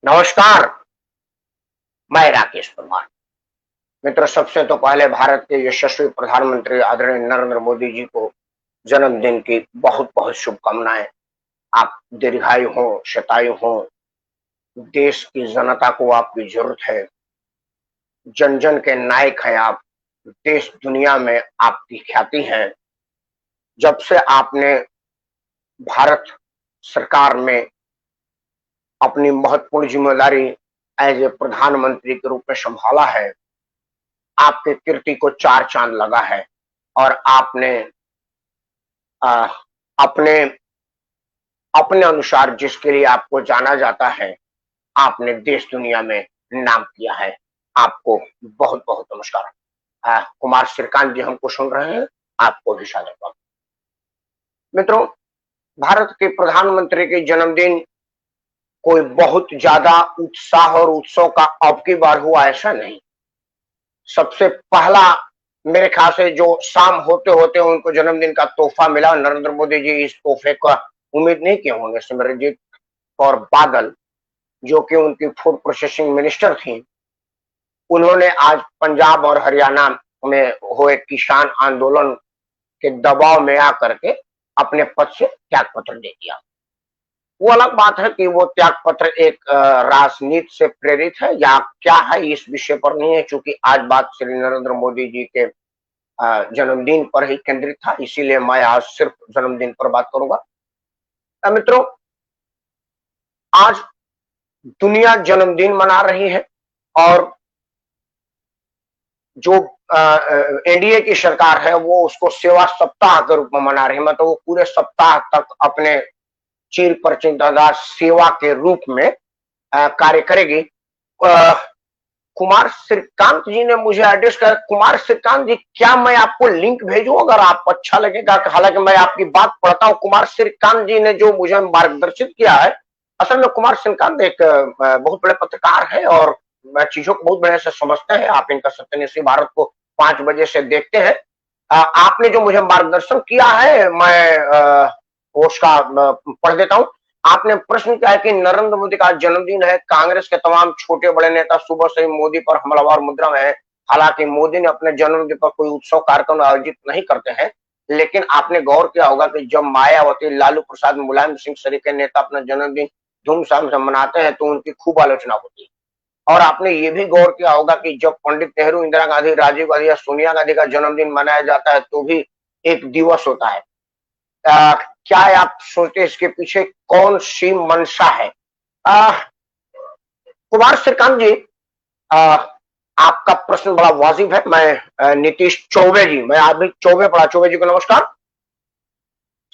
नमस्कार। मैं राकेश परमार। मित्रों, सबसे तो पहले भारत के यशस्वी प्रधानमंत्री आदरणीय नरेंद्र मोदी जी को जन्मदिन की बहुत बहुत शुभकामनाएं। आप दीर्घायु हो, शतायु हो। देश की जनता को आपकी जरूरत है। जन जन के नायक हैं आप। देश दुनिया में आपकी ख्याति है। जब से आपने भारत सरकार में अपनी महत्वपूर्ण जिम्मेदारी एज ए प्रधानमंत्री के रूप में संभाला है, आपके कीर्ति को चार चांद लगा है। और आपने आ, अपने अपने अनुसार जिसके लिए आपको जाना जाता है, आपने देश दुनिया में नाम किया है। आपको बहुत बहुत नमस्कार। कुमार श्रीकांत जी हमको सुन रहे हैं, आपको भी सादर। मित्रों, भारत के प्रधानमंत्री के जन्मदिन कोई बहुत ज्यादा उत्साह और उत्सव का अब की बार हुआ ऐसा नहीं। सबसे पहला मेरे ख्याल से जो शाम होते होते उनको जन्मदिन का तोहफा मिला, नरेंद्र मोदी जी इस तोहफे का उम्मीद नहीं किए होंगे। सिमरनजीत कौर बादल, जो कि उनकी फूड प्रोसेसिंग मिनिस्टर थी, उन्होंने आज पंजाब और हरियाणा में हुए किसान आंदोलन के दबाव में आकर के अपने पद से त्याग पत्र दे दिया। वो अलग बात है कि वो त्याग पत्र एक राजनीति से प्रेरित है या क्या है, इस विषय पर नहीं है, क्योंकि आज बात श्री नरेंद्र मोदी जी के जन्मदिन पर ही केंद्रित था, इसीलिए मैं आज सिर्फ जन्मदिन पर बात करूंगा। मित्रों, आज दुनिया जन्मदिन मना रही है और जो एनडीए की सरकार है वो उसको सेवा सप्ताह के रूप में मना रही है। मतलब वो पूरे सप्ताह तक अपने चिर परिचितदार सेवा के रूप में कार्य करेगी। कुमार श्रीकांत जी ने मुझे एड्रेस कर, कुमार श्रीकांत जी, क्या मैं आपको लिंक भेजूं अगर आपको अच्छा लगेगा? हालांकि मैं आपकी बात पढ़ता हूं। कुमार श्रीकांत जी ने जो मुझे मार्गदर्शित किया है, असल में कुमार श्रीकांत एक बहुत बड़े पत्रकार है और चीजों को बहुत बढ़िया से समझते हैं। आप इनका सत्यनिष्ठ भारत को 5 बजे से देखते हैं। आपने जो मुझे मार्गदर्शन किया है, मैं उसका पढ़ देता हूं। आपने प्रश्न किया है कि नरेंद्र मोदी का जन्मदिन है, कांग्रेस के तमाम छोटे बड़े नेता सुबह से ही मोदी पर हमलावर मुद्रा में है। हालांकि मोदी ने अपने जन्मदिन पर कोई उत्सव कार्यक्रम आयोजित नहीं करते हैं, लेकिन आपने गौर किया होगा कि जब मायावती, लालू प्रसाद, मुलायम सिंह सरीखे नेता अपना जन्मदिन धूमधाम से मनाते हैं तो उनकी खूब आलोचना होती है। और आपने ये भी गौर किया होगा कि जब पंडित नेहरू, इंदिरा गांधी, राजीव गांधी या सोनिया गांधी का जन्मदिन मनाया जाता है तो भी एक दिवस होता है। क्या आप सोचते हैं इसके पीछे कौन सी मंशा है? कुमार श्रीकांत जी, आपका प्रश्न बड़ा वाजिब है। मैं नीतीश चौबे जी, मैं अभी चौबे पढ़ा, चौबे जी को नमस्कार।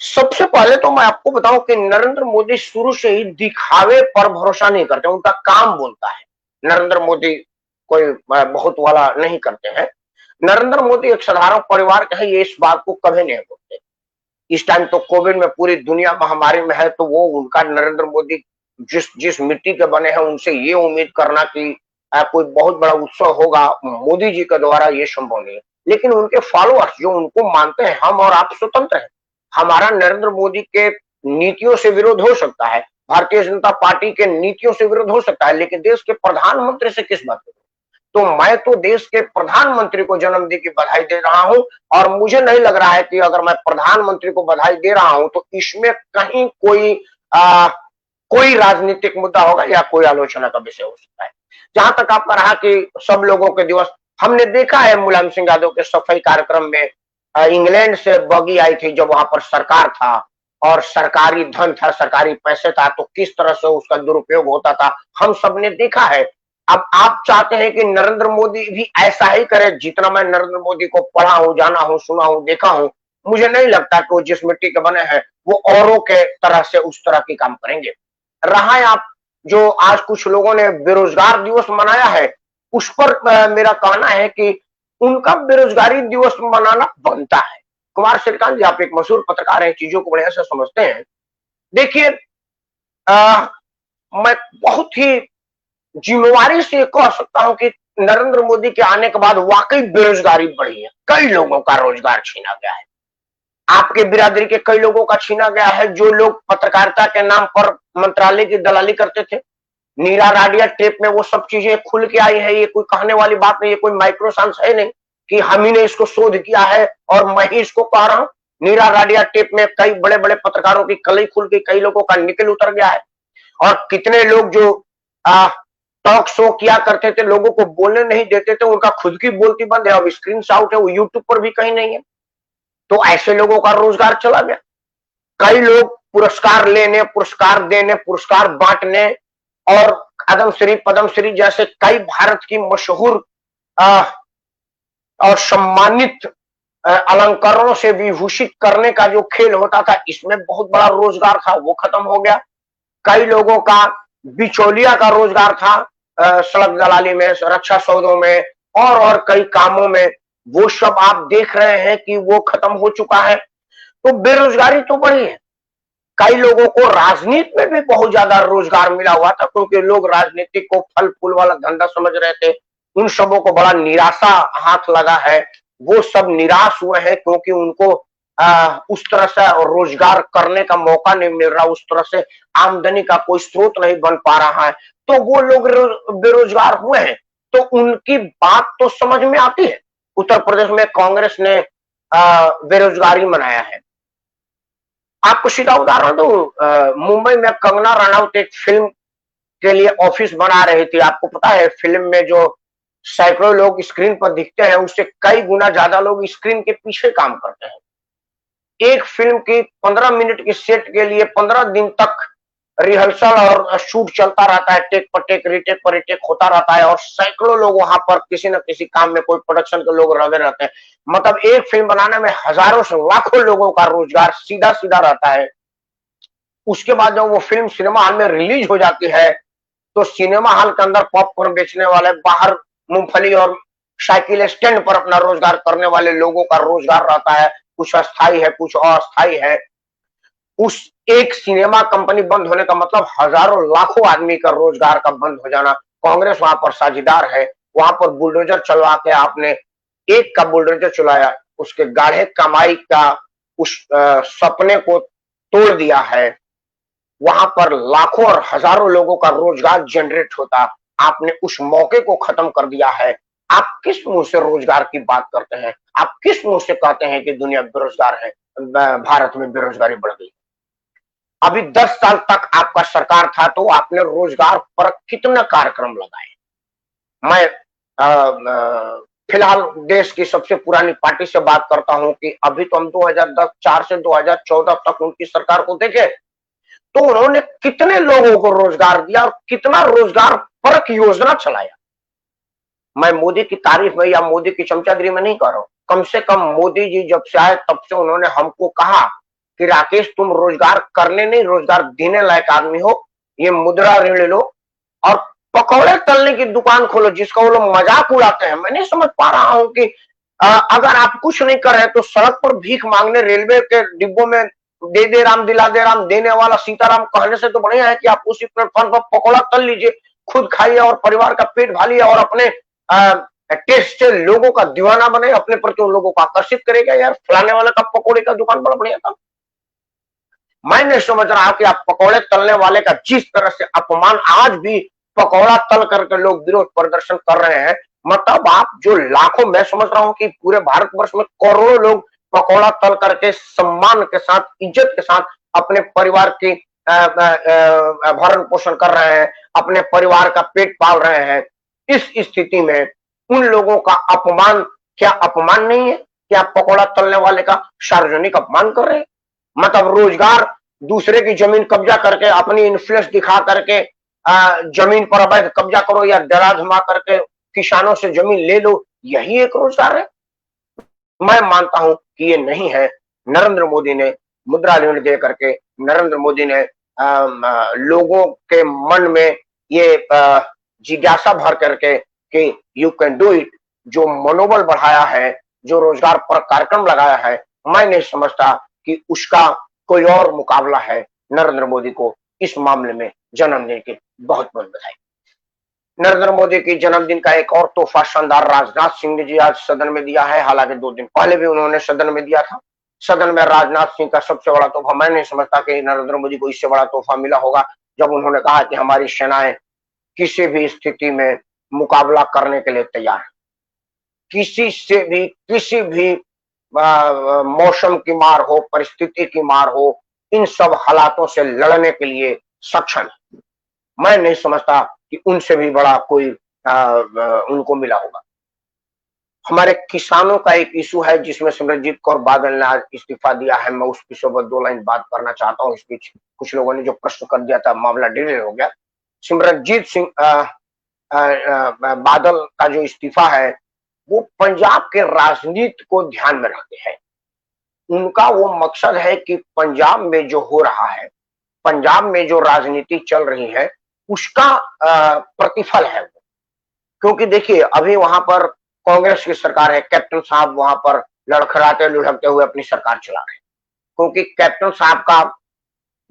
सबसे पहले तो मैं आपको बताऊं कि नरेंद्र मोदी शुरू से ही दिखावे पर भरोसा नहीं करते, उनका काम बोलता है। नरेंद्र मोदी कोई बहुत वाला नहीं करते हैं। नरेंद्र मोदी एक साधारण परिवार के हैं, ये इस बात को कभी नहीं बोलते। इस टाइम तो कोविड में पूरी दुनिया महामारी में है, तो वो उनका नरेंद्र मोदी जिस जिस मिट्टी के बने हैं उनसे ये उम्मीद करना कि कोई बहुत बड़ा उत्सव होगा मोदी जी के द्वारा, ये संभव नहीं है। लेकिन उनके फॉलोअर्स जो उनको मानते हैं, हम और आप स्वतंत्र हैं। हमारा नरेंद्र मोदी के नीतियों से विरोध हो सकता है, भारतीय जनता पार्टी के नीतियों से विरोध हो सकता है, लेकिन देश के प्रधानमंत्री से किस बात को? तो मैं तो देश के प्रधानमंत्री को जन्मदिन की बधाई दे रहा हूं और मुझे नहीं लग रहा है कि अगर मैं प्रधानमंत्री को बधाई दे रहा हूं तो इसमें कहीं कोई राजनीतिक मुद्दा होगा या कोई आलोचना का विषय हो सकता है। जहां तक आपका रहा कि सब लोगों के दिवस, हमने देखा है मुलायम सिंह यादव के सफाई कार्यक्रम में इंग्लैंड से बगी आई थी जब वहां पर सरकार था और सरकारी धन था, सरकारी पैसे था, तो किस तरह से उसका दुरुपयोग होता था हम सब ने देखा है। अब आप चाहते हैं कि नरेंद्र मोदी भी ऐसा ही करे? जितना मैं नरेंद्र मोदी को पढ़ा हूं, जाना हूं, सुना हूं, देखा हूं, मुझे नहीं लगता कि वो जिस मिट्टी के बने हैं वो औरों के तरह से उस तरह की काम करेंगे। रहा है आप जो आज कुछ लोगों ने बेरोजगार दिवस मनाया है, उस पर मेरा कहना है कि उनका बेरोजगारी दिवस मनाना बनता है। कुमार श्रीकांत जी, आप एक मशहूर पत्रकार हैं, चीजों को बढ़िया से समझते हैं। देखिए, मैं बहुत ही जिम्मेवारी से कह सकता हूं कि नरेंद्र मोदी के आने के बाद वाकई बेरोजगारी बढ़ी है। कई लोगों का रोजगार छीना गया है। आपके बिरादरी के कई लोगों का छीना गया है, जो लोग पत्रकारिता के नाम पर मंत्रालय की दलाली करते थे। नीरा राडिया टेप में वो सब चीजें खुल के आई है। ये कोई कहने वाली बात नहीं, ये कोई माइक्रो साइंस है नहीं कि हम ही ने इसको शोध किया है और मैं ही इसको कह रहा हूं। नीरा राडिया टेप में कई बड़े बड़े पत्रकारों की कलई खुल गई, कई लोगों का निकल उतर गया है। और कितने लोग जो टॉक शो किया करते थे, लोगों को बोलने नहीं देते थे, उनका खुद की बोलती बंद है। अब स्क्रीन शॉट है, वो यूट्यूब पर भी कहीं नहीं है। तो ऐसे लोगों का रोजगार चला गया। कई लोग पुरस्कार लेने, पुरस्कार देने, पुरस्कार बांटने और पद्मश्री पद्मश्री जैसे कई भारत की मशहूर और सम्मानित अलंकारों से विभूषित करने का जो खेल होता था, इसमें बहुत बड़ा रोजगार था, वो खत्म हो गया। कई लोगों का बिचौलिया का रोजगार था, सड़क दलाली में, रक्षा सौदों में और कई कामों में, वो सब आप देख रहे हैं कि वो खत्म हो चुका है। तो बेरोजगारी तो बढ़ी है। कई लोगों को राजनीति में भी बहुत ज्यादा रोजगार मिला हुआ था, क्योंकि लोग राजनीति को फल फूल वाला धंधा समझ रहे थे। उन सबों को बड़ा निराशा हाथ लगा है। वो सब निराश हुए हैं क्योंकि उनको उस तरह से रोजगार करने का मौका नहीं मिल रहा, उस तरह से आमदनी का कोई स्रोत नहीं बन पा रहा है। तो वो लोग बेरोजगार हुए हैं। तो उनकी बात तो समझ में आती है। उत्तर प्रदेश में कांग्रेस ने बेरोजगारी मनाया है। आपको सीधा उदाहरण दूं, मुंबई में कंगना रनौत एक फिल्म के लिए ऑफिस बना रही थी। आपको पता है, फिल्म में जो सैकड़ों लोग स्क्रीन पर दिखते हैं, उससे कई गुना ज्यादा लोग स्क्रीन के पीछे काम करते हैं। एक फिल्म की 15 मिनट की सेट के लिए 15 दिन तक रिहर्सल और शूट चलता रहता है, टेक पर टेक, रिटेक पर रिटेक होता रहता है और सैकड़ों लोग वहां पर किसी न किसी काम में, कोई प्रोडक्शन के लोग लगे रहते हैं। मतलब एक फिल्म बनाने में हजारों से लाखों लोगों का रोजगार सीधा सीधा रहता है। उसके बाद जब वो फिल्म सिनेमा हॉल में रिलीज हो जाती है, तो सिनेमा हॉल के अंदर पॉपकॉर्न बेचने वाले, बाहर मूंगफली और साइकिल स्टैंड पर अपना रोजगार करने वाले लोगों का रोजगार रहता है। कुछ अस्थायी है, कुछ अस्थायी है। उस एक सिनेमा कंपनी बंद होने का मतलब हजारों लाखों आदमी का रोजगार का बंद हो जाना। कांग्रेस वहां पर साझेदार है। वहां पर बुलडोजर चलवा के आपने एक का बुलडोजर चलाया, उसके गाढ़े कमाई का उस सपने को तोड़ दिया है। वहां पर लाखों और हजारों लोगों का रोजगार जनरेट होता, आपने उस मौके को खत्म कर दिया है। आप किस मुंह से रोजगार की बात करते हैं? आप किस मुंह से कहते हैं कि दुनिया बेरोजगार है, भारत में बेरोजगारी बढ़ गई? अभी 10 साल तक आपका सरकार था, तो आपने रोजगार पर कितना कार्यक्रम लगाए? मैं फिलहाल देश की सबसे पुरानी पार्टी से बात करता हूं कि अभी तो हम 2004 से 2014 तक उनकी सरकार को देखे, तो उन्होंने कितने लोगों को रोजगार दिया और कितना रोजगार परक योजना चलाया। मैं मोदी की तारीफ में या मोदी की चमचागिरी में नहीं कर रहा हूं। कम से कम मोदी जी जब से आए, तब से उन्होंने हमको कहा कि राकेश, तुम रोजगार करने नहीं, रोजगार देने लायक आदमी हो। ये मुद्रा ऋण लो और पकौड़े तलने की दुकान खोलो, जिसका वो लोग मजाक उड़ाते हैं। मैं नहीं समझ पा रहा हूं कि अगर आप कुछ नहीं कर रहे तो सड़क पर भीख मांगने, रेलवे के डिब्बों में दे दे राम दिला दे राम देने वाला सीताराम कहने से तो बढ़िया है कि आप उसी प्लेटफॉर्म पर पकौड़ा तल लीजिए, खुद खाइए और परिवार का पेट भालिए और अपने टेस्ट से लोगों का दीवाना बने, अपने प्रति उन लोगों को आकर्षित करेगा। यार, फलाने वाले का पकौड़े का दुकान बड़ा बढ़िया था। मैं नहीं समझ रहा कि आप पकौड़े तलने वाले का जिस तरह से अपमान आज भी पकौड़ा तल करके लोग विरोध प्रदर्शन कर रहे हैं, मतलब आप जो लाखों, मैं समझ रहा हूं कि पूरे भारतवर्ष में करोड़ों लोग पकौड़ा तल करके सम्मान के साथ, इज्जत के साथ अपने परिवार की भरण पोषण कर रहे हैं, अपने परिवार का पेट पाल रहे हैं। इस स्थिति में उन लोगों का अपमान क्या अपमान नहीं है? क्या पकौड़ा तलने वाले का सार्वजनिक अपमान कर रहे हैं? मतलब रोजगार, दूसरे की जमीन कब्जा करके, अपनी इन्फ्लुएंस दिखा करके जमीन पर अवैध कब्जा करो या डरा धमा करके किसानों से जमीन ले लो, यही एक रोजगार है? मैं मानता हूं कि ये नहीं है। नरेंद्र मोदी ने मुद्रा ऋण दे करके, नरेंद्र मोदी ने लोगों के मन में ये जिज्ञासा भर करके कि यू कैन डू इट, जो मनोबल बढ़ाया है, जो रोजगार पर कार्यक्रम लगाया है, मैं नहीं समझता कि उसका कोई और मुकाबला है। नरेंद्र मोदी को इस मामले में जन्मदिन की बहुत बहुत बधाई। नरेंद्र मोदी की जन्मदिन का एक और तोहफा शानदार राजनाथ सिंह जी आज सदन में दिया है। हालांकि 2 दिन पहले भी उन्होंने सदन में दिया था। सदन में राजनाथ सिंह का सबसे बड़ा तोहफा, मैं नहीं समझता कि नरेंद्र मोदी को इससे बड़ा तोहफा मिला होगा, जब उन्होंने कहा कि हमारी सेनाएं किसी भी स्थिति में मुकाबला करने के लिए तैयार है। किसी से भी, किसी भी मौसम की मार हो, परिस्थिति की मार हो, इन सब हालातों से लड़ने के लिए सक्षम है। मैं नहीं समझता कि उनसे भी बड़ा कोई उनको मिला होगा। हमारे किसानों का एक इशू है जिसमें सिमरनजीत कौर बादल ने आज इस्तीफा दिया है। मैं उस विषय पर 2 लाइन बात करना चाहता हूँ। इस बीच कुछ लोगों ने जो प्रश्न कर दिया था, मामला डिले हो गया। सिमरनजीत सिंह बादल का जो इस्तीफा है वो पंजाब के राजनीति को ध्यान में रखते हैं। उनका वो मकसद है कि पंजाब में जो हो रहा है, पंजाब में जो राजनीति चल रही है, उसका प्रतिफल है वो। क्योंकि देखिए, अभी वहां पर कांग्रेस की सरकार है, कैप्टन साहब वहां पर लड़खड़ाते लुढ़कते हुए अपनी सरकार चला रहे हैं। क्योंकि कैप्टन साहब का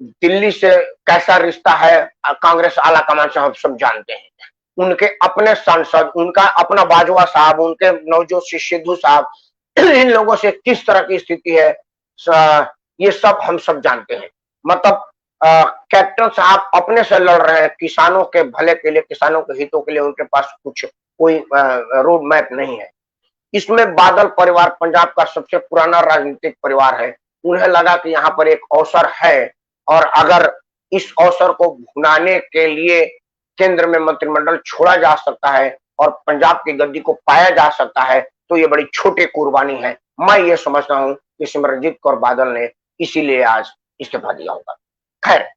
दिल्ली से कैसा रिश्ता है, कांग्रेस आला कमान से हम सब जानते हैं। उनके अपने सांसद, उनका अपना बाजवा साहब, उनके नवजोत सिंह सिद्धू साहब, इन लोगों से किस तरह की स्थिति है, ये सब हम सब जानते हैं। मतलब कैप्टन साहब अपने से लड़ रहे हैं, किसानों के भले के लिए, किसानों के हितों के लिए उनके पास कुछ कोई रोड मैप नहीं है। इसमें बादल परिवार पंजाब का सबसे पुराना राजनीतिक परिवार है। उन्हें लगा कि यहाँ पर एक अवसर है और अगर इस अवसर को भुनाने के लिए केंद्र में मंत्रिमंडल छोड़ा जा सकता है और पंजाब की गद्दी को पाया जा सकता है, तो ये बड़ी छोटी कुर्बानी है। मैं ये समझता हूँ कि सिमरनजीत कौर बादल ने इसीलिए आज इस्तीफा दिया होगा। खैर,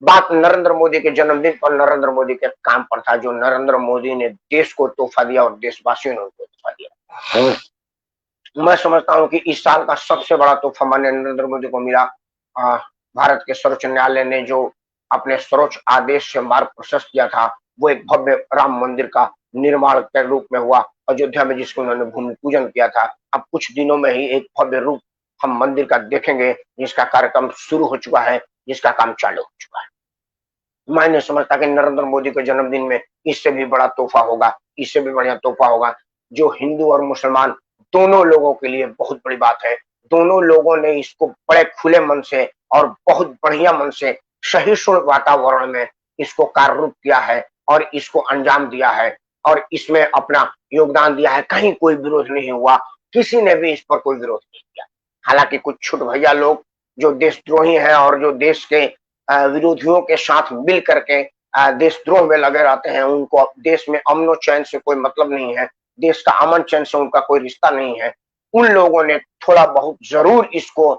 बात नरेंद्र मोदी के जन्मदिन पर, नरेंद्र मोदी के काम पर था, जो नरेंद्र मोदी ने देश को तोहफा दिया और देशवासियों ने उनको तोहफा दिया। मैं समझता हूं कि इस साल का सबसे बड़ा तोहफा माननीय नरेंद्र मोदी को मिला। भारत के सर्वोच्च न्यायालय ने जो अपने सर्वोच्च आदेश से मार्ग प्रशस्त किया था, वो एक भव्य राम मंदिर का निर्माण के रूप में हुआ अयोध्या में, जिसको उन्होंने भूमि पूजन किया था। अब कुछ दिनों में ही एक भव्य रूप हम मंदिर का देखेंगे, जिसका कार्यक्रम शुरू हो चुका है, जिसका काम चालू हो चुका है। मैं नहीं समझता कि नरेंद्र मोदी के जन्मदिन में इससे भी बड़ा तोहफा होगा, इससे भी बढ़िया तोहफा होगा, जो हिंदू और मुसलमान दोनों लोगों के लिए बहुत बड़ी बात है। दोनों लोगों ने इसको बड़े खुले मन से और बहुत बढ़िया मन से सहिष्णु वातावरण में इसको कार्यरूप किया है और इसको अंजाम दिया है और इसमें अपना योगदान दिया है। कहीं कोई विरोध नहीं हुआ, किसी ने भी इस पर कोई विरोध नहीं किया। हालांकि कुछ छुट भैया लोग जो देशद्रोही हैं और जो देश के विरोधियों के साथ मिल करके देशद्रोह में लगे रहते हैं, उनको देश में अमन और चैन से कोई मतलब नहीं है, देश का अमन चैन से उनका कोई रिश्ता नहीं है। उन लोगों ने थोड़ा बहुत जरूर इसको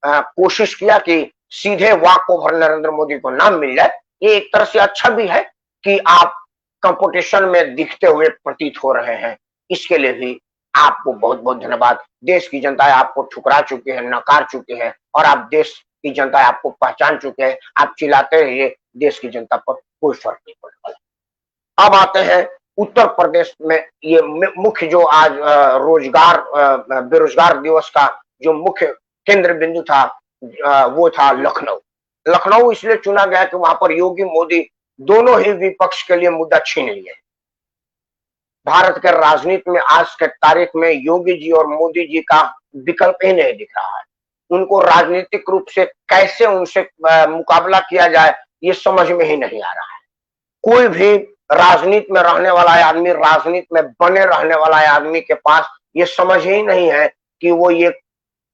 कोशिश किया कि सीधे वॉक ओवर नरेंद्र मोदी को नाम मिल जाए। ये एक तरह से अच्छा भी है कि आप कंपटीशन में दिखते हुए प्रतीत हो रहे हैं। इसके लिए भी आपको बहुत बहुत धन्यवाद। देश की जनता आपको ठुकरा चुकी है, नकार चुकी है और आप देश की जनता आपको पहचान चुके हैं। आप चिल्लाते रहिए, देश की जनता पर कोई फर्क नहीं पड़ने वाला। अब आते हैं उत्तर प्रदेश में। ये मुख्य जो आज रोजगार बेरोजगार दिवस का जो मुख्य केंद्र बिंदु था, वो था लखनऊ। लखनऊ इसलिए चुना गया कि वहां पर योगी मोदी दोनों ही विपक्ष के लिए मुद्दा छीन लिए। भारत के राजनीति में आज के तारीख में योगी जी और मोदी जी का विकल्प ही नहीं दिख रहा है। उनको राजनीतिक रूप से कैसे उनसे मुकाबला किया जाए, ये समझ में ही नहीं आ रहा है। कोई भी राजनीति में रहने वाला आदमी, राजनीति में बने रहने वाला आदमी के पास ये समझ ही नहीं है कि वो ये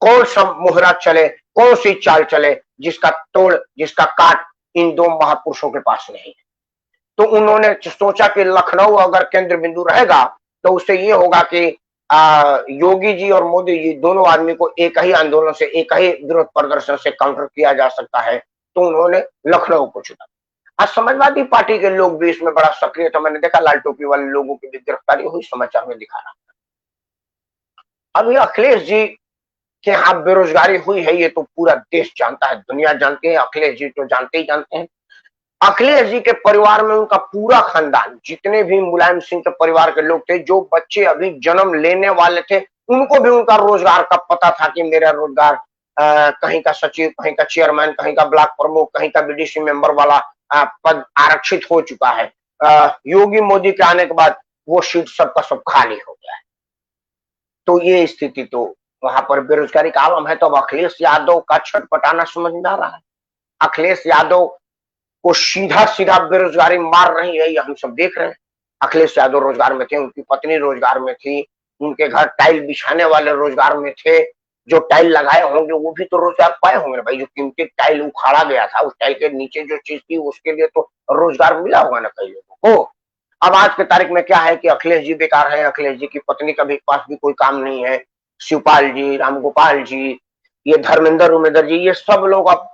कौन सा मुहरा चले, कौन सी चाल चले, जिसका तोड़, जिसका काट इन दो महापुरुषों के पास नहीं है। तो उन्होंने सोचा कि लखनऊ अगर केंद्र बिंदु रहेगा तो उससे ये होगा कि योगी जी और मोदी जी दोनों आदमी को एक ही आंदोलन से, एक ही विरोध प्रदर्शन से काउंटर किया जा सकता है। तो उन्होंने लखनऊ को चुना। आज समाजवादी पार्टी के लोग भी इसमें बड़ा सक्रिय था। मैंने देखा लाल टोपी वाले लोगों की भी गिरफ्तारी हुई, समाचार में दिखा रहा था। अभी अखिलेश जी के यहाँ बेरोजगारी हुई है, ये तो पूरा देश जानता है, दुनिया जानती है। अखिलेश जी तो जानते ही जानते हैं। अखिलेश जी के परिवार में उनका पूरा खानदान, जितने भी मुलायम सिंह के परिवार के लोग थे, जो बच्चे अभी जन्म लेने वाले थे, उनको भी उनका रोजगार का पता था कि मेरा रोजगार कहीं का सचिव, कहीं का चेयरमैन, कहीं का ब्लॉक प्रमुख, कहीं का बीडीसी मेंबर वाला पद आरक्षित हो चुका है। योगी मोदी के आने के बाद वो सीट सबका सब खाली हो गया है। तो ये स्थिति तो वहां पर बेरोजगारी का आलम है। तो अब अखिलेश यादव का छटपटाना समझ में आ रहा है। अखिलेश यादव को सीधा सीधा बेरोजगारी मार रही है, ये हम सब देख रहे हैं। अखिलेश यादव रोजगार में थे, उनकी पत्नी रोजगार में थी, उनके घर टाइल बिछाने वाले रोजगार में थे, जो टाइल लगाए होंगे वो भी तो रोजगार पाए होंगे भाई। जो कीमती टाइल उखाड़ा गया था, उस टाइल के नीचे जो चीज थी उसके लिए तो रोजगार मिला होगा ना कई लोगों को। अब आज के तारीख में क्या है कि अखिलेश जी बेकार है, अखिलेश जी की पत्नी का भी पास भी कोई काम नहीं है, शिवपाल जी, रामगोपाल जी, ये धर्मेंद्र उमेंद्र जी, ये सब लोग अब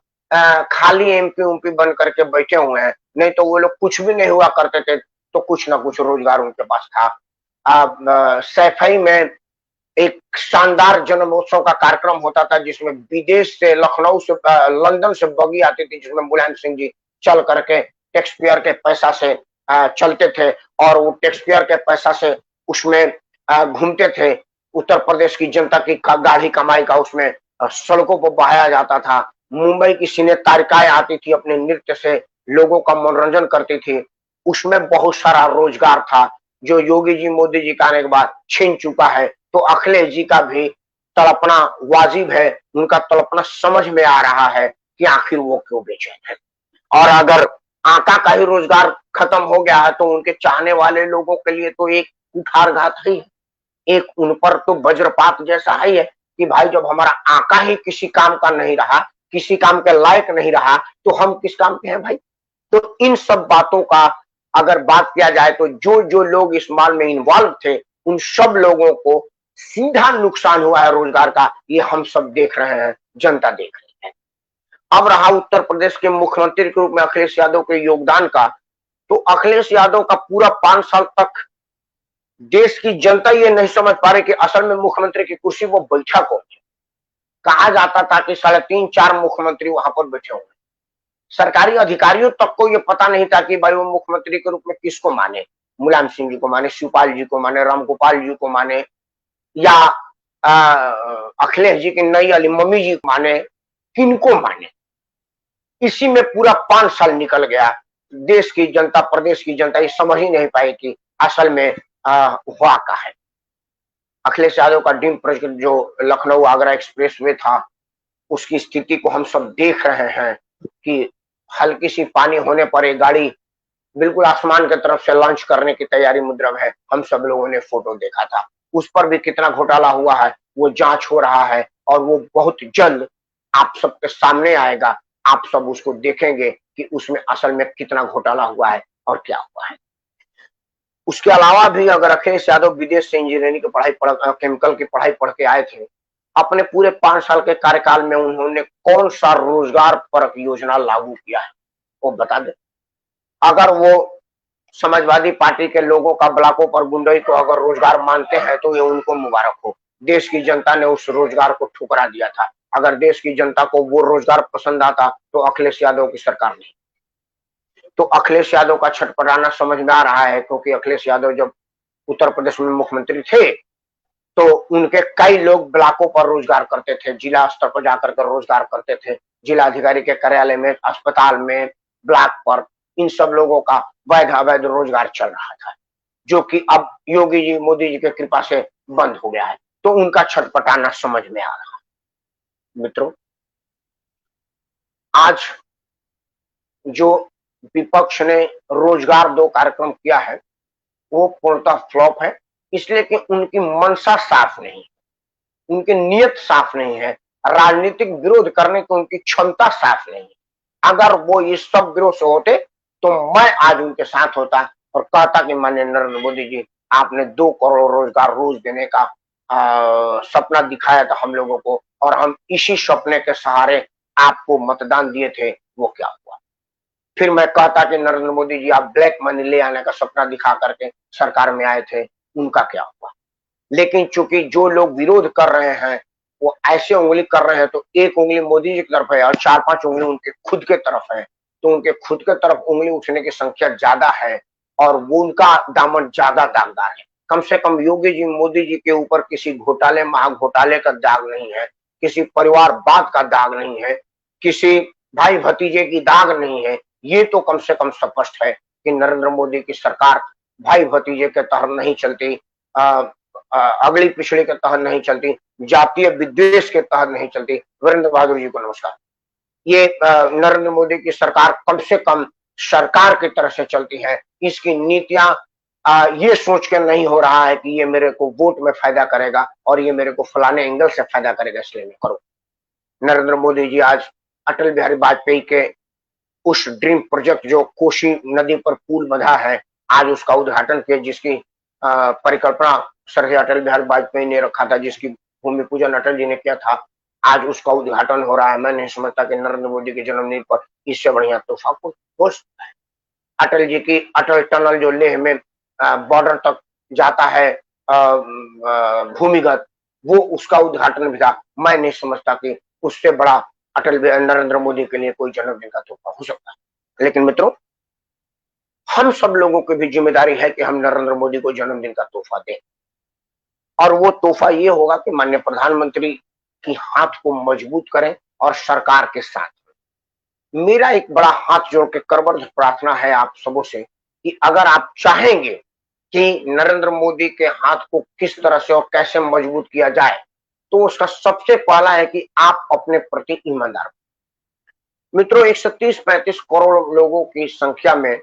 खाली एमपी उमपी बन करके बैठे हुए हैं। नहीं तो वो लोग कुछ भी नहीं हुआ करते थे तो कुछ ना कुछ रोजगार उनके पास था। सैफई में एक शानदार जन्मोत्सव का कार्यक्रम होता था जिसमें विदेश से, लखनऊ से, लंदन से बगी आती थी, जिसमें मुलायम सिंह जी चल करके टैक्स पेयर के पैसा से चलते थे और वो टैक्स पेयर के पैसा से उसमें घूमते थे। उत्तर प्रदेश की जनता की गाढ़ी कमाई का उसमें सड़कों पर बहाया जाता था। मुंबई की सिने तारिकाएं आती थी, अपने नृत्य से लोगों का मनोरंजन करती थी। उसमें बहुत सारा रोजगार था जो योगी जी, मोदी जी का आने के बाद छीन चुका है। तो अखिलेश जी का भी तड़पना वाजिब है, उनका तड़पना समझ में आ रहा है कि आखिर वो क्यों बेचैन है। और अगर आका का ही रोजगार खत्म हो गया है तो उनके चाहने वाले लोगों के लिए तो एक कुठारघात ही है, एक उन पर तो वज्रपात जैसा ही है कि भाई जब हमारा आका ही किसी काम का नहीं रहा, किसी काम के लायक नहीं रहा, तो हम किस काम के हैं भाई। तो इन सब बातों का अगर बात किया जाए तो जो जो लोग इस माल में इन्वॉल्व थे उन सब लोगों को सीधा नुकसान हुआ है रोजगार का, ये हम सब देख रहे हैं, जनता देख रही है। अब रहा उत्तर प्रदेश के मुख्यमंत्री के रूप में अखिलेश यादव के योगदान का, तो अखिलेश यादव का पूरा 5 साल तक देश की जनता ये नहीं समझ पा रही कि असल में मुख्यमंत्री की कुर्सी वो बैठा कौन है। कहा जाता था कि 3.5-4 मुख्यमंत्री वहां पर बैठे हुए, सरकारी अधिकारियों तक को ये पता नहीं था कि भाई वो मुख्यमंत्री के रूप में किसको माने, मुलायम सिंह जी को माने, शिवपाल जी को माने, रामगोपाल जी को माने, या अखिलेश जी की नई अली मम्मी जी को माने, किनको माने। इसी में पूरा 5 साल निकल गया। देश की जनता, प्रदेश की जनता ये समझ ही नहीं पाई कि असल में हुआ क्या है। अखिलेश यादव का ड्रीम प्रोजेक्ट जो लखनऊ आगरा एक्सप्रेस वे था, उसकी स्थिति को हम सब देख रहे हैं कि हल्की सी पानी होने पर एक गाड़ी बिल्कुल आसमान की तरफ से लॉन्च करने की तैयारी मुद्रा है। हम सब लोगों ने फोटो देखा था, उस पर भी कितना घोटाला हुआ है वो जांच हो रहा है और वो बहुत जल्द आप सबके सामने आएगा। आप सब उसको देखेंगे कि उसमें असल में कितना घोटाला हुआ है और क्या हुआ है। उसके अलावा भी अगर अखिलेश यादव विदेश से इंजीनियरिंग की पढ़ाई केमिकल की पढ़ाई पढ़ के आए थे, अपने पूरे 5 साल के कार्यकाल में उन्होंने कौन सा रोजगार परक योजना लागू किया है वो बता दे। अगर वो समाजवादी पार्टी के लोगों का ब्लॉकों पर गुंडई को अगर रोजगार मानते हैं तो ये उनको मुबारक हो। देश की जनता ने उस रोजगार को ठुकरा दिया था। अगर देश की जनता को वो रोजगार पसंद आता तो अखिलेश यादव की सरकार नहीं। तो अखिलेश यादव का छटपटाना समझ में आ रहा है, क्योंकि अखिलेश यादव जब उत्तर प्रदेश में मुख्यमंत्री थे तो उनके कई लोग ब्लॉकों पर रोजगार करते थे, जिला स्तर पर जाकर कर रोजगार करते थे, जिला अधिकारी के कार्यालय में, अस्पताल में, ब्लॉक पर, इन सब लोगों का वैध अवैध रोजगार चल रहा था, जो कि अब योगी जी, मोदी जी की कृपा से बंद हो गया है। तो उनका छटपटाना समझ में आ रहा है। मित्रों, आज जो विपक्ष ने रोजगार दो कार्यक्रम किया है वो पूर्णतः फ्लॉप है, इसलिए कि उनकी मंशा साफ नहीं, उनकी नीयत साफ नहीं है, राजनीतिक विरोध करने की उनकी क्षमता साफ नहीं है। अगर वो इस सब विरोध से होते तो मैं आज उनके साथ होता और कहता कि माननीय नरेंद्र मोदी जी, आपने 2 करोड़ रोजगार रोज देने का सपना दिखाया था हम लोगों को और हम इसी सपने के सहारे आपको मतदान दिए थे, वो क्या हुआ। फिर मैं कहता कि नरेंद्र मोदी जी, आप ब्लैक मनी ले आने का सपना दिखा करके सरकार में आए थे, उनका क्या हुआ। लेकिन चूंकि जो लोग विरोध कर रहे हैं वो ऐसे उंगली कर रहे हैं, तो एक उंगली मोदी जी की तरफ है और 4-5 उंगली उनके खुद के तरफ है, तो उनके खुद के तरफ उंगली उठने की संख्या ज्यादा है और वो उनका दामन ज्यादा दागदार है। कम से कम योगी जी, मोदी जी के ऊपर किसी घोटाले, महाघोटाले का दाग नहीं है, किसी परिवारवाद का दाग नहीं है, किसी भाई भतीजे की दाग नहीं है। ये तो कम से कम स्पष्ट है कि नरेंद्र मोदी की सरकार भाई भतीजे के तहत नहीं चलती, अगली पिछड़ी के तहत नहीं चलती, जातीय विद्वेष के तहत नहीं चलती। वीरेंद्र बहादुर जी को नमस्कार। ये नरेंद्र मोदी की सरकार कम से कम सरकार की तरह से चलती है। इसकी नीतियां ये सोच के नहीं हो रहा है कि ये मेरे को वोट में फायदा करेगा और ये मेरे को फलाने एंगल से फायदा करेगा, इसलिए मैं करूँ। नरेंद्र मोदी जी आज अटल बिहारी वाजपेयी के उस ड्रीम प्रोजेक्ट जो कोसी नदी पर पुल बंधा है, आज उसका उद्घाटन किया, जिसकी परिकल्पना स्वर्गीय अटल बिहारी वाजपेयी ने रखा था, जिसकी भूमि पूजन अटल जी ने किया था। आज उसका उद्घाटन हो रहा है। मैं नहीं समझता कि नरेंद्र मोदी के जन्मदिन पर इससे बढ़िया तोहफा कुछ हो सकता है। अटल जी की अटल टनल जो लेह में बॉर्डर तक जाता है भूमिगत, वो उसका उद्घाटन भी था। मैं नहीं समझता कि उससे बड़ा नरेंद्र मोदी के लिए कोई जन्मदिन का तोहफा हो सकता है। लेकिन मित्रों, हम सब लोगों की भी जिम्मेदारी है कि हम नरेंद्र मोदी को जन्मदिन का तोहफा दें, और वो तोहफा ये होगा कि माननीय प्रधानमंत्री की हाथ को मजबूत करें और सरकार के साथ। मेरा एक बड़ा हाथ जोड़ के करबद्ध प्रार्थना है आप सबों से कि अगर आप चाहेंगे कि नरेंद्र मोदी के हाथ को किस तरह से और कैसे मजबूत किया जाए, तो उसका सबसे पहला है कि आप अपने प्रति ईमानदार। मित्रों, 130-35 करोड़ लोगों की संख्या में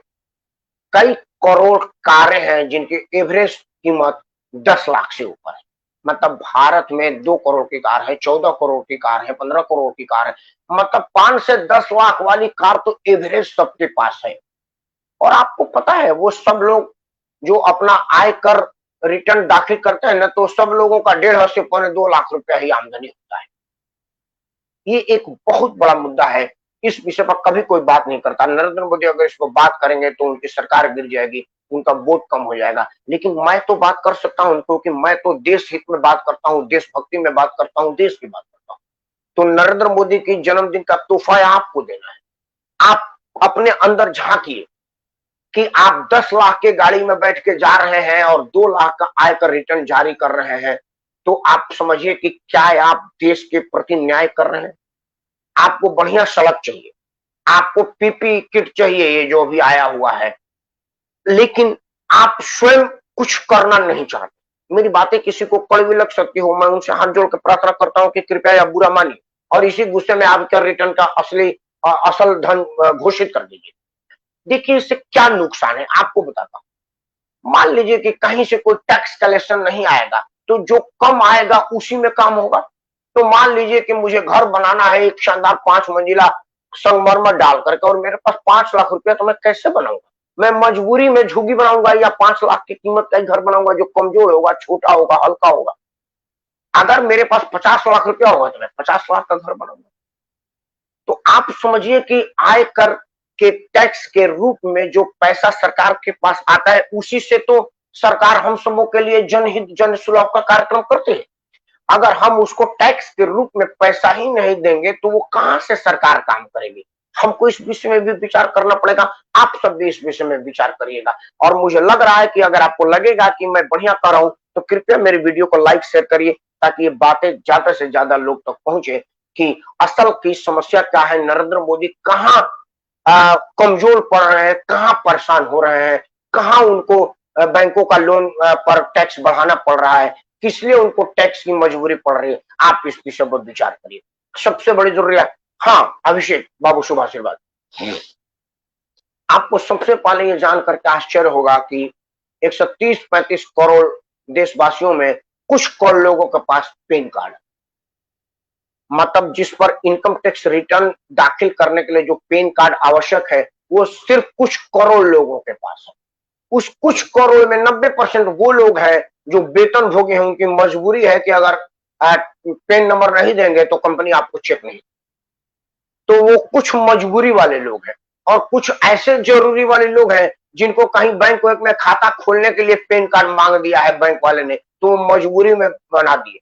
कई करोड़ कारें हैं जिनकी एवरेज कीमत 10 लाख से ऊपर है। मतलब भारत में 2 करोड़ की कार है, 14 करोड़ की कार है, 15 करोड़ की कार है। मतलब 5 से 10 लाख वाली कार तो एवरेज सबके पास है। और आपको पता है, वो सब लोग जो अपना आयकर रिटर्न दाखिल करते हैं ना, तो सब लोगों का 1.5 से 2.25 लाख रुपया ही आमदनी होता है। ये एक बहुत बड़ा मुद्दा है। इस विषय पर कभी कोई बात नहीं करता। नरेंद्र मोदी अगर इस पर बात करेंगे तो उनकी सरकार गिर जाएगी, उनका वोट कम हो जाएगा। लेकिन मैं तो बात कर सकता हूं, क्योंकि मैं तो देश हित में बात करता हूं, देशभक्ति में बात करता हूं, देश की बात करता हूं। तो नरेंद्र मोदी की जन्मदिन का तोहफा आपको देना है। आप अपने अंदर झांकिए कि आप 10 लाख के गाड़ी में बैठ के जा रहे हैं और 2 लाख का आयकर रिटर्न जारी कर रहे हैं, तो आप समझिए कि क्या आप देश के प्रति न्याय कर रहे हैं। आपको बढ़िया सड़क चाहिए, आपको पीपी किट चाहिए, ये जो भी आया हुआ है, लेकिन आप स्वयं कुछ करना नहीं चाहते। मेरी बातें किसी को कड़वी लग सकती हो, मैं उनसे हाथ जोड़ के प्रार्थना करता हूं कि कृपया यह बुरा मानिए और इसी गुस्से में आपके रिटर्न का असल धन घोषित कर दीजिए। देखिए, इससे क्या नुकसान है आपको बताता हूं। मान लीजिए कि कहीं से कोई टैक्स कलेक्शन नहीं आएगा, तो जो कम आएगा उसी में काम होगा। तो मान लीजिए कि मुझे घर बनाना है, एक शानदार 5 मंजिला संगमरमर डाल करके, और मेरे पास 5 लाख रुपया, तो मैं कैसे बनाऊंगा? मैं मजबूरी में झुग्गी बनाऊंगा या 5 लाख की कीमत का घर बनाऊंगा जो कमजोर होगा, छोटा होगा, हल्का होगा। अगर मेरे पास 50 लाख रुपया होगा तो मैं 50 लाख का घर बनाऊंगा। तो आप समझिए कि आयकर के टैक्स के रूप में जो पैसा सरकार के पास आता है, उसी से तो सरकार हम सबों के लिए जनहित जन सुलभ का कार्यक्रम करती है। अगर हम उसको टैक्स के रूप में पैसा ही नहीं देंगे तो वो कहां से सरकार काम करेगी? हमको इस विषय में भी विचार करना पड़ेगा। आप सब भी इस विषय में विचार करिएगा। और मुझे लग रहा है कि अगर आपको लगेगा कि मैं बढ़िया कर रहा हूं, तो कृपया मेरे वीडियो को लाइक शेयर करिए, ताकि ये बातें ज्यादा से ज्यादा लोग तक पहुंचे कि असल की समस्या क्या है, नरेंद्र मोदी कहाँ कमजोर पड़ रहे हैं, कहाँ परेशान हो रहे हैं, कहाँ उनको बैंकों का लोन पर टैक्स बढ़ाना पड़ रहा है, किस लिए उनको टैक्स की मजबूरी पड़ रही है। आप इस विषय पर विचार करिए। सबसे बड़ी जरूरी है, हाँ अभिषेक बाबू, शुभ आशीर्वाद। आपको सबसे पहले ये जान करके आश्चर्य होगा कि 130-35 करोड़ देशवासियों में कुछ करोड़ लोगों के पास पैन कार्ड, मतलब जिस पर इनकम टैक्स रिटर्न दाखिल करने के लिए जो पैन कार्ड आवश्यक है, वो सिर्फ कुछ करोड़ लोगों के पास है। उस कुछ करोड़ में 90% वो लोग हैं जो वेतन भोगी हैं, उनकी मजबूरी है कि अगर पैन नंबर नहीं देंगे तो कंपनी आपको चेक नहीं। तो वो कुछ मजबूरी वाले लोग हैं, और कुछ ऐसे जरूरी वाले लोग हैं जिनको कहीं बैंक में खाता खोलने के लिए पैन कार्ड मांग दिया है बैंक वाले ने, तो वो मजबूरी में बना दिए।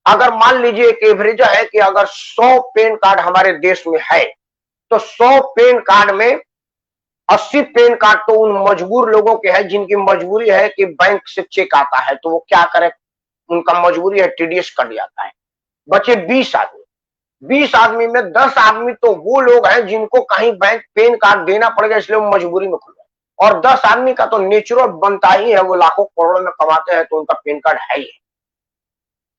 अगर मान लीजिए एक एवरेज है कि अगर 100 पैन कार्ड हमारे देश में है, तो 100 पैन कार्ड में 80 पैन कार्ड तो उन मजबूर लोगों के हैं जिनकी मजबूरी है कि बैंक से चेक आता है, तो वो क्या करें, उनका मजबूरी है टीडीएस कट जाता है। बचे 20 आदमी। 20 आदमी में 10 आदमी तो वो लोग हैं जिनको कहीं बैंक पैन कार्ड देना पड़ेगा, इसलिए वो मजबूरी में खुल गए। और 10 आदमी का तो नेचुरल बनता ही है, वो लाखों करोड़ों में कमाते हैं, तो उनका पैन कार्ड है ही।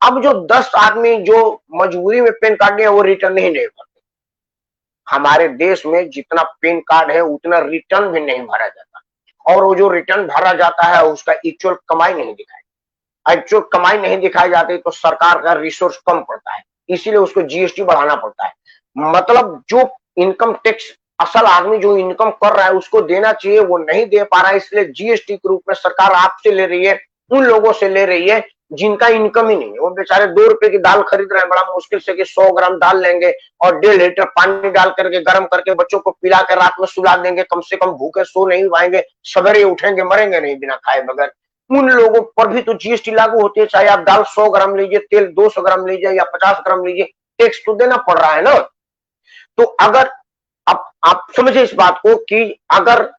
अब जो 10 आदमी जो मजबूरी में पैन कार्ड नहीं है, वो रिटर्न नहीं दे पाते, हमारे देश में जितना पैन कार्ड है उतना रिटर्न भी नहीं भरा जाता, और वो जो रिटर्न भरा जाता है उसका एक्चुअल कमाई नहीं दिखाई, एक्चुअल कमाई नहीं दिखाई जाती तो सरकार का रिसोर्स कम पड़ता है, इसीलिए उसको जीएसटी बढ़ाना पड़ता है। मतलब जो इनकम टैक्स असल आदमी जो इनकम कर रहा है उसको देना चाहिए, वो नहीं दे पा रहा है, इसलिए जीएसटी के रूप में सरकार आपसे ले रही है, उन लोगों से ले रही है जिनका इनकम ही नहीं है। वो बेचारे 2 रुपए की दाल खरीद रहे हैं बड़ा मुश्किल से कि 100 ग्राम दाल लेंगे और 1.5 लीटर पानी डाल करके गर्म करके बच्चों को पिला कर रात में सुला देंगे, कम से कम भूखे सो नहीं पाएंगे, सवेरे उठेंगे मरेंगे नहीं बिना खाए बगैर। उन लोगों पर भी तो जीएसटी लागू होती है, चाहे आप दाल 100 ग्राम लीजिए, तेल 200 ग्राम लीजिए या 50 ग्राम लीजिए, टैक्स तो देना पड़ रहा है ना। तो अगर आप समझे इस बात को कि अगर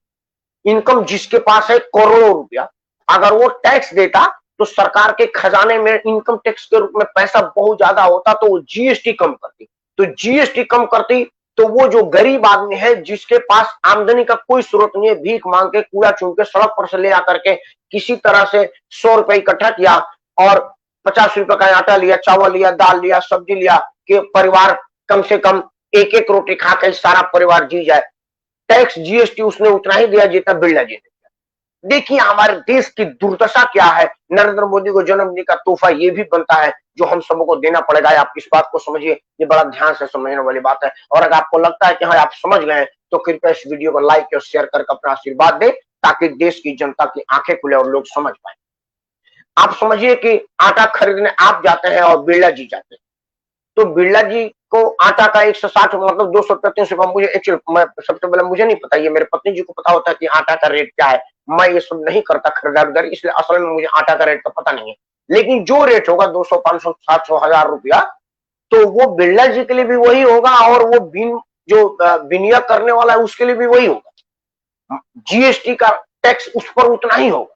इनकम जिसके पास है करोड़ों रुपया, अगर वो टैक्स देता तो सरकार के खजाने में इनकम टैक्स के रूप में पैसा बहुत ज्यादा होता, तो वो जीएसटी कम करती। तो जीएसटी कम करती तो वो जो गरीब आदमी है जिसके पास आमदनी का कोई स्रोत नहीं है, भीख मांग के कूड़ा चुन के सड़क पर से ले आकर के किसी तरह से 100 रुपए इकट्ठा किया और 50 रुपए का आटा लिया, चावल लिया, दाल लिया, सब्जी लिया कि परिवार कम से कम एक एक रोटी खा के सारा परिवार जी जाए। टैक्स जीएसटी उसने उतना ही दिया जितना बिरला जी ने दिया। देखिए हमारे देश की दुर्दशा क्या है। नरेंद्र मोदी को जन्मदिन का तोहफा ये भी बनता है जो हम सबको देना पड़ेगा। आप इस बात को समझिए, ये बड़ा ध्यान से समझने वाली बात है। और अगर आपको लगता है कि हाँ आप समझ गए तो कृपया इस वीडियो को लाइक और शेयर करके अपना आशीर्वाद दें ताकि देश की जनता की आंखें खुले और लोग समझ पाए। आप समझिए कि आटा खरीदने आप जाते हैं और बिरला जी जाते हैं, तो बिरला जी को आटा का 160 मतलब 200 रुपया 300 रुपया, मुझे एक्चुअली मैं सबसे पहले मुझे नहीं पता, ये मेरे पत्नी जी को पता होता है कि आटा का रेट क्या है। मैं ये सब नहीं करता खरीदारी, इसलिए असल में मुझे आटा का रेट का पता नहीं है। लेकिन जो रेट होगा 200 500 700 1000 रुपया, तो वो बिरला जी के लिए भी वही होगा और वो जो विनियोग करने वाला है उसके लिए भी वही होगा। जीएसटी का टैक्स उस पर उतना ही होगा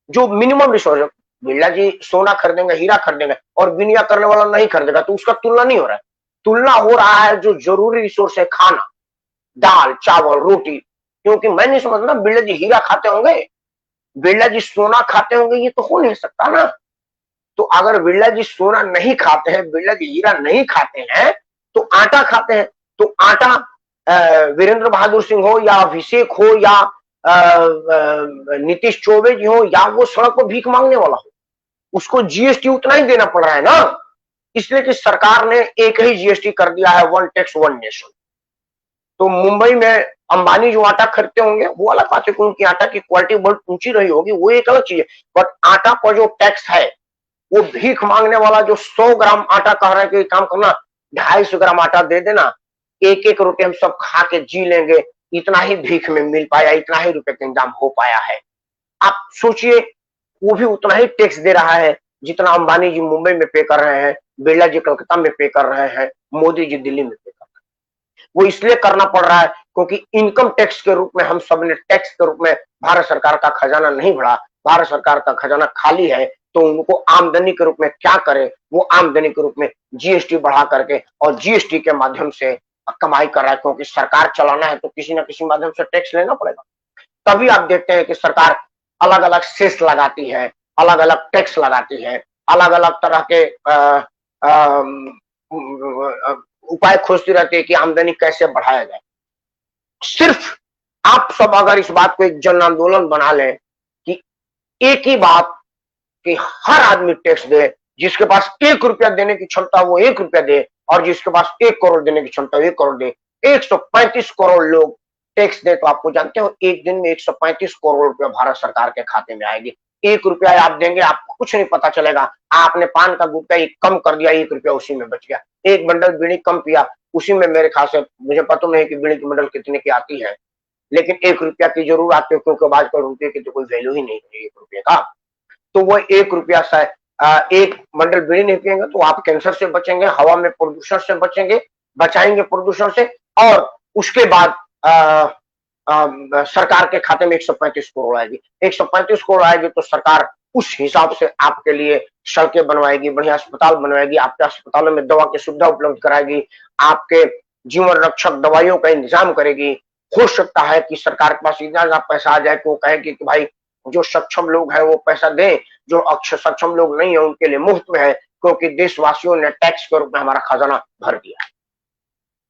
जो मिनिमम रिसोर्स। बिरला जी सोना खरीदेंगे, हीरा खरीदेंगे और विनियोग करने वाला नहीं खरीदेगा, तो उसका तुलना नहीं हो रहा है। तुलना हो रहा है जो जरूरी रिसोर्स है, खाना, दाल, चावल, रोटी। क्योंकि मैं नहीं समझता बिरला जी हीरा खाते होंगे, बिरला जी सोना खाते होंगे, ये तो हो नहीं सकता ना। तो अगर बिरला जी सोना नहीं खाते हैं, बिरला जी हीरा नहीं खाते हैं, तो आटा खाते हैं। तो आटा वीरेंद्र बहादुर सिंह हो या अभिषेक हो या नीतीश चौबे जी हो या वो सड़क पर भीख मांगने वाला हो, उसको जीएसटी उतना ही देना पड़ रहा है ना। इसलिए कि सरकार ने एक ही जीएसटी कर दिया है, वन टैक्स वन नेशन। तो मुंबई में अंबानी जो आटा खरीदते होंगे वो अलग बात है कि उनकी आटा की क्वालिटी बहुत ऊंची रही होगी, वो एक अलग चीज है। बट आटा पर जो टैक्स है, वो भीख मांगने वाला जो 100 ग्राम आटा कह रहा है कि काम करना 250 ग्राम आटा दे देना, एक एक रुपये हम सब खा के जी लेंगे, इतना ही भीख में मिल पाया, इतना ही रुपए का इंतजाम हो पाया है। आप सोचिए, वो भी उतना ही टैक्स दे रहा है जितना अंबानी जी मुंबई में पे कर रहे हैं, बिरला जी कलकत्ता में पे कर रहे हैं, मोदी जी दिल्ली में पे कर रहे हैं। वो इसलिए करना पड़ रहा है क्योंकि इनकम टैक्स के रूप में हम सब ने टैक्स के रूप में भारत सरकार का खजाना नहीं बढ़ा, भारत सरकार का खजाना खाली है। तो उनको आमदनी के रूप में क्या करे, वो आमदनी के रूप में जीएसटी बढ़ा करके और जीएसटी के माध्यम से कमाई कर रहा है। क्योंकि सरकार चलाना है तो किसी ना किसी माध्यम से टैक्स लेना पड़ेगा। तभी आप देखते हैं कि सरकार अलग अलग सेस लगाती है, अलग अलग टैक्स लगाती है, अलग अलग तरह के उपाय खोजती रहती है कि आमदनी कैसे बढ़ाया जाए। सिर्फ आप सब अगर इस बात को एक जन आंदोलन बना लें कि एक ही बात कि हर आदमी टैक्स दे, जिसके पास 1 रुपया देने की क्षमता वो 1 रुपया दे और जिसके पास 1 करोड़ देने की क्षमता 1 करोड़ दे। 135 करोड़ लोग टैक्स दे तो आपको जानते हो एक दिन में 135 करोड़ रुपया भारत सरकार के खाते में आएगी। 1 रुपया आप देंगे, आपको कुछ नहीं पता चलेगा। आपने पान का गुटखा एक कम कर दिया, 1 रुपया उसी में बच गया। एक बंडल बीड़ी कम पिया, उसी में मेरे ख्याल से, मुझे पता नहीं कि बीड़ी की बंडल कितने की आती है, लेकिन 1 रुपया की जरूर आती है क्योंकि आजकल रुपये की तो कोई वैल्यू ही नहीं है 1 रुपये का। तो वो 1 रुपया से एक बंडल बीड़ी नहीं पिएंगे तो आप कैंसर से बचेंगे, हवा में प्रदूषण से बचेंगे, बचाएंगे प्रदूषण से। और उसके बाद सरकार के खाते में 135 करोड़ आएगी। 135 करोड़ आएगी तो सरकार उस हिसाब से आपके लिए सड़कें बनवाएगी, बढ़िया अस्पताल बनवाएगी, आपके अस्पतालों में दवा की सुविधा उपलब्ध कराएगी, आपके जीवन रक्षक दवाइयों का इंतजाम करेगी। हो सकता है कि सरकार के पास इतना ज्यादा पैसा आ जाए कि वो कहेगी कि भाई जो सक्षम लोग हैं वो पैसा दें, जो अक्षर सक्षम लोग नहीं है उनके लिए मुफ्त में है, क्योंकि देशवासियों ने टैक्स के रूप में हमारा खजाना भर दिया है।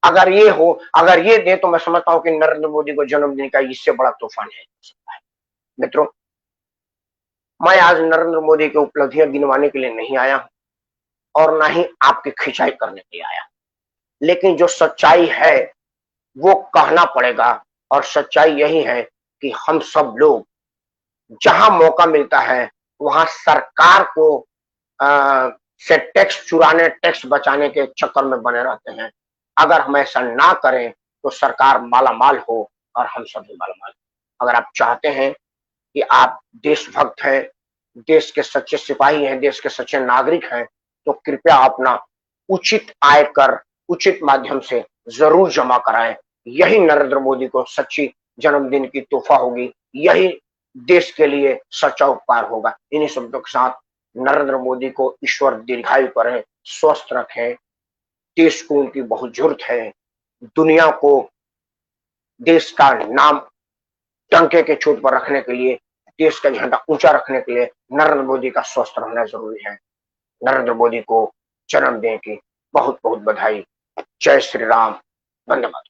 अगर ये हो, अगर ये दे तो मैं समझता हूं कि नरेंद्र मोदी को जन्मदिन का इससे बड़ा तोहफा नहीं हो सकता है। मित्रों, मैं आज नरेंद्र मोदी की उपलब्धियां गिनवाने के लिए नहीं आया हूं और ना ही आपकी खिंचाई करने के लिए आया, लेकिन जो सच्चाई है वो कहना पड़ेगा। और सच्चाई यही है कि हम सब लोग जहां मौका मिलता है वहां सरकार को से टैक्स चुराने, टैक्स बचाने के चक्कर में बने रहते हैं। अगर हम ऐसा ना करें तो सरकार मालामाल हो और हम सभी मालामाल। अगर आप चाहते हैं कि आप देशभक्त हैं, देश के सच्चे सिपाही हैं, देश के सच्चे नागरिक हैं, तो कृपया अपना उचित आय कर उचित माध्यम से जरूर जमा कराएं। यही नरेंद्र मोदी को सच्ची जन्मदिन की तोहफा होगी, यही देश के लिए सच्चा उपकार होगा। इन्हीं शब्दों के साथ नरेंद्र मोदी को ईश्वर दीर्घायु करें, स्वस्थ रखें। देश को उनकी बहुत जरूरत है। दुनिया को देश का नाम डंके के चोट पर रखने के लिए, देश का झंडा ऊंचा रखने के लिए नरेंद्र मोदी का स्वस्थ रहना जरूरी है। नरेंद्र मोदी को जन्मदिन की बहुत बहुत बधाई। जय श्री राम। धन्यवाद।